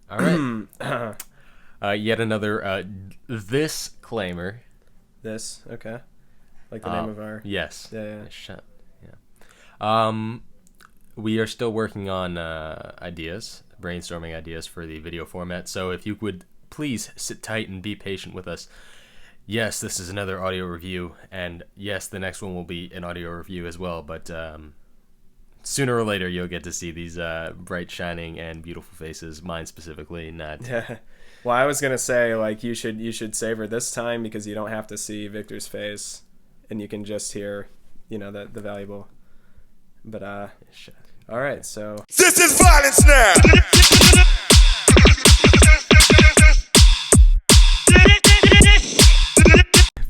All right. Yet another disclaimer. This, okay. Like the name of our... Yes. Yeah. Shut. Yeah. We are still working on brainstorming ideas for the video format. So if you would please sit tight and be patient with us. Yes, this is another audio review, and yes, the next one will be an audio review as well. But sooner or later, you'll get to see these bright, shining, and beautiful faces. Mine specifically, not. Yeah. Well, I was gonna say, like, you should savor this time because you don't have to see Victor's face, and you can just hear, the valuable. But all right, so This is violence now.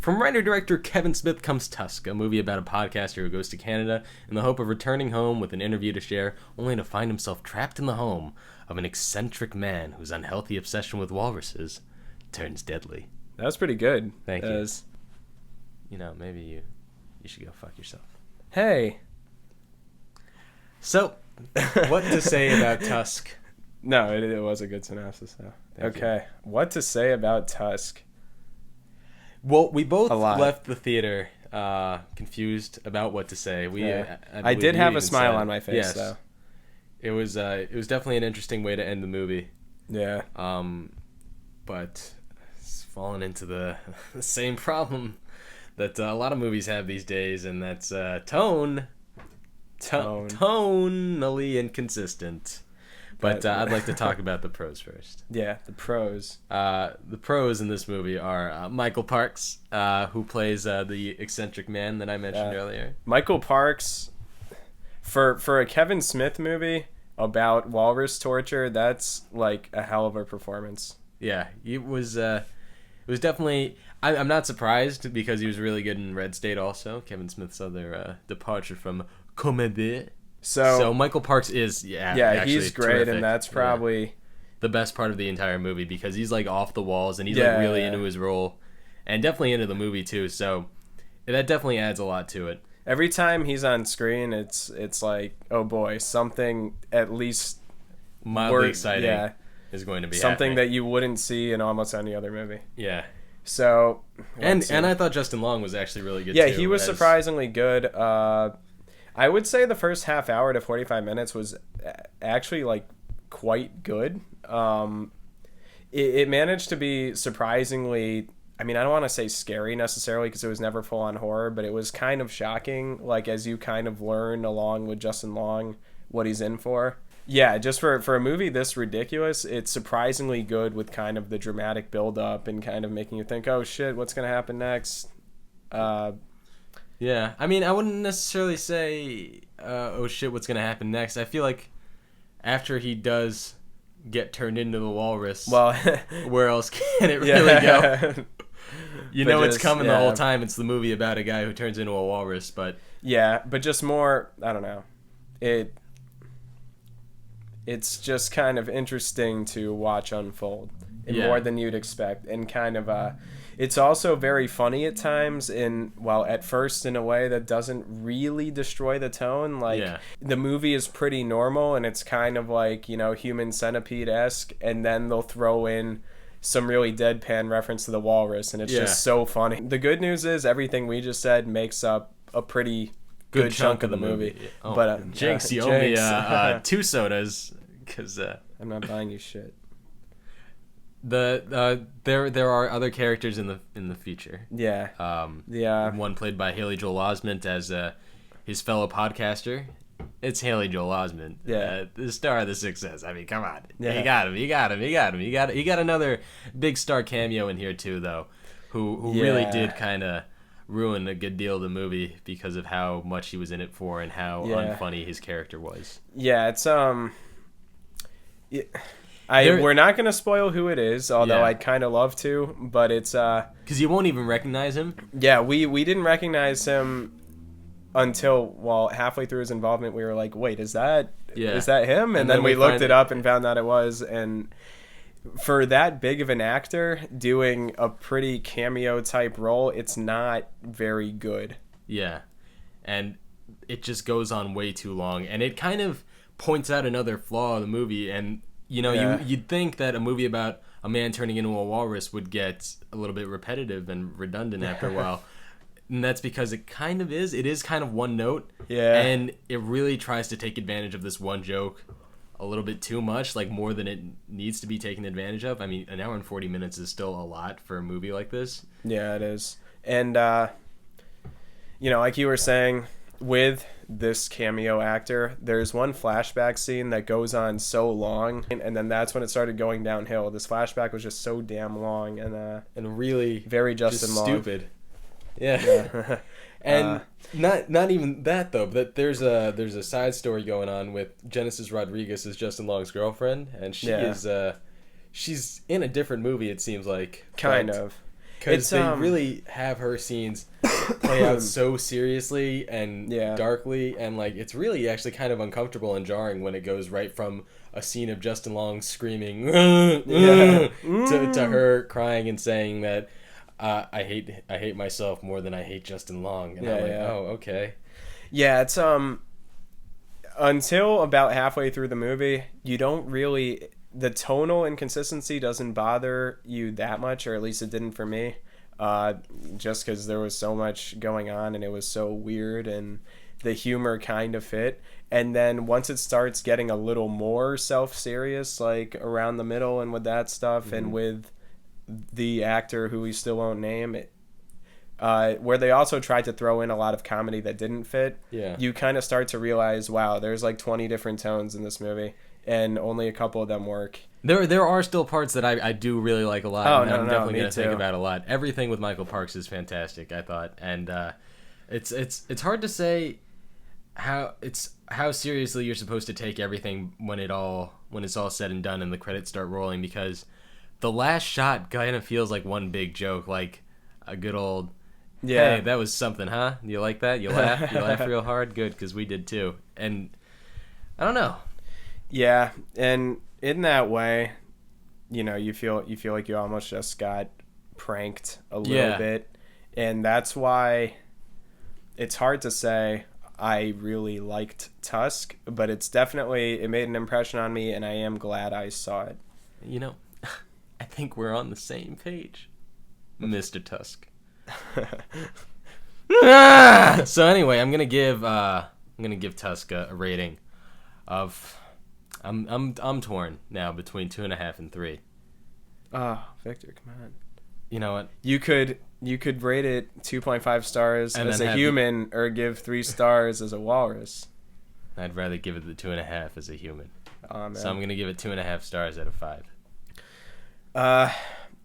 From writer-director Kevin Smith comes Tusk, a movie about a podcaster who goes to Canada in the hope of returning home with an interview to share, only to find himself trapped in the home of an eccentric man whose unhealthy obsession with walruses turns deadly. that was pretty good. Thank you. Maybe you should go fuck yourself. Hey. So, what to say about Tusk? No, it was a good synopsis, though. Thank Okay, what to say about Tusk? Well, we both A lot. left the theater confused about what to say. I did have a smile on my face, though. It was definitely an interesting way to end the movie. Yeah. But it's fallen into the same problem that a lot of movies have these days, and that's tonally inconsistent. But I'd like to talk about the pros first. Yeah, the pros. The pros in this movie are Michael Parks, who plays the eccentric man that I mentioned earlier. Michael Parks, for a Kevin Smith movie about walrus torture, that's like a hell of a performance. Yeah, it was definitely... I'm not surprised because he was really good in Red State also, Kevin Smith's other departure from comedy. So Michael Parks is he's great, terrific. and that's probably the best part of the entire movie because he's like off the walls and he's like really into his role and definitely into the movie too. So that definitely adds a lot to it. Every time he's on screen, it's like, oh boy, something at least mildly exciting is going to be something happening. that you wouldn't see in almost any other movie. Yeah. So and I thought Justin Long was actually really good too. Yeah, he was surprisingly good. I would say the first half hour to 45 minutes was actually like quite good. It managed to be surprisingly, I mean, I don't want to say scary necessarily because it was never full on horror, but it was kind of shocking, like as you kind of learn along with Justin Long what he's in for. Yeah, just for a movie this ridiculous, it's surprisingly good with kind of the dramatic build up and kind of making you think, oh shit, what's going to happen next? Yeah, I mean, I wouldn't necessarily say, oh shit, what's going to happen next. I feel like after he does get turned into the walrus, well, where else can it really go? It's coming the whole Yeah. time. It's the movie about a guy who turns into a walrus, but... Yeah, but just more, I don't know. It's just kind of interesting to watch unfold. More than you'd expect. And kind of... it's also very funny at times at first in a way that doesn't really destroy the tone. The movie is pretty normal and it's kind of like, Human Centipede-esque, and then they'll throw in some really deadpan reference to the walrus, and it's just so funny. The good news is everything we just said makes up a pretty good chunk of the movie. Oh, but Jinx, you owe me 2 sodas because I'm not buying you shit. There are other characters in the future. Yeah. One played by Haley Joel Osment as his fellow podcaster. It's Haley Joel Osment, the star of The Sixth Sense. I mean, come on, you got him. You got another big star cameo in here too, though, who really did kind of ruin a good deal of the movie because of how much he was in it for and how unfunny his character was. Yeah, it's we're not going to spoil who it is, although I'd kind of love to, but it's... Because you won't even recognize him? Yeah, we didn't recognize him until, halfway through his involvement, we were like, wait, is that him? And then we looked it up and found out it was, and for that big of an actor doing a pretty cameo-type role, it's not very good. Yeah, and it just goes on way too long, and it kind of points out another flaw of the movie, and You know, Yeah. you'd think that a movie about a man turning into a walrus would get a little bit repetitive and redundant after a while. And that's because it kind of is. It is kind of one note. Yeah. And it really tries to take advantage of this one joke a little bit too much, like more than it needs to be taken advantage of. I mean, an hour and 40 minutes is still a lot for a movie like this. Yeah, it is. And, you know, like you were saying, with this cameo actor, there's one flashback scene that goes on so long, and then that's when it started going downhill. This flashback was just so damn long And really very Justin just Long. stupid. Yeah. And not even that though, but there's a side story going on with Genesis Rodriguez as Justin Long's girlfriend, and she is she's in a different movie, it seems like. Kind of. Because they really have her scenes play out so seriously and darkly, and like it's really actually kind of uncomfortable and jarring when it goes right from a scene of Justin Long screaming to her crying and saying that I hate myself more than I hate Justin Long, and I'm like, oh, okay. Yeah, it's until about halfway through the movie, you don't really, the tonal inconsistency doesn't bother you that much, or at least it didn't for me. Just because there was so much going on and it was so weird and the humor kind of fit. And then once it starts getting a little more self-serious, like around the middle and with that stuff, and with the actor who we still won't name, where they also tried to throw in a lot of comedy that didn't fit, you kind of start to realize, wow, there's like 20 different tones in this movie, and only a couple of them work. There are still parts that I do really like a lot, I'm definitely going to think about a lot. Everything with Michael Parks is fantastic, I thought, and it's hard to say how seriously you're supposed to take everything when it's all said and done and the credits start rolling, because the last shot kind of feels like one big joke, like a good old, hey, that was something, huh? You like that? You laugh? You laugh real hard? Good, because we did too. And I don't know. Yeah, and in that way, you know, you feel like you almost just got pranked a little bit, and that's why it's hard to say I really liked Tusk, but it made an impression on me, and I am glad I saw it. You know, I think we're on the same page, Mr. Tusk. So anyway, I'm gonna give Tusk a rating of. I'm torn now between 2.5 and 3. Oh, Victor, come on. You know what? You could rate it 2.5 stars as a human, or give 3 stars as a walrus. I'd rather give it the 2.5 as a human. Oh, man. So I'm gonna give it 2.5 stars out of 5.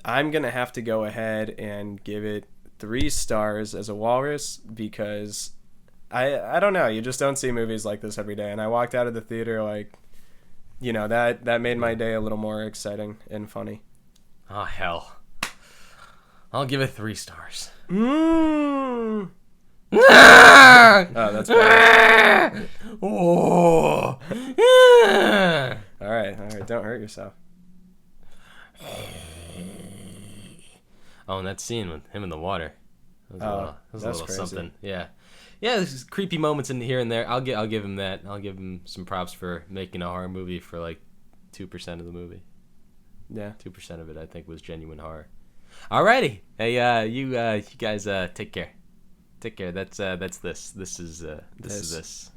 I'm gonna have to go ahead and give it 3 stars as a walrus, because I don't know, you just don't see movies like this every day, and I walked out of the theater like, you know, that made my day a little more exciting and funny. Oh, hell. I'll give it 3 stars. Oh, that's bad. Oh. All right, don't hurt yourself. Oh, and that scene with him in the water. That was a little crazy. something. Yeah, there's creepy moments in here and there. I'll give him that. I'll give him some props for making a horror movie for like 2% of the movie. Yeah, 2% of it I think was genuine horror. Alrighty, hey, you guys take care. Take care. That's this. This is this.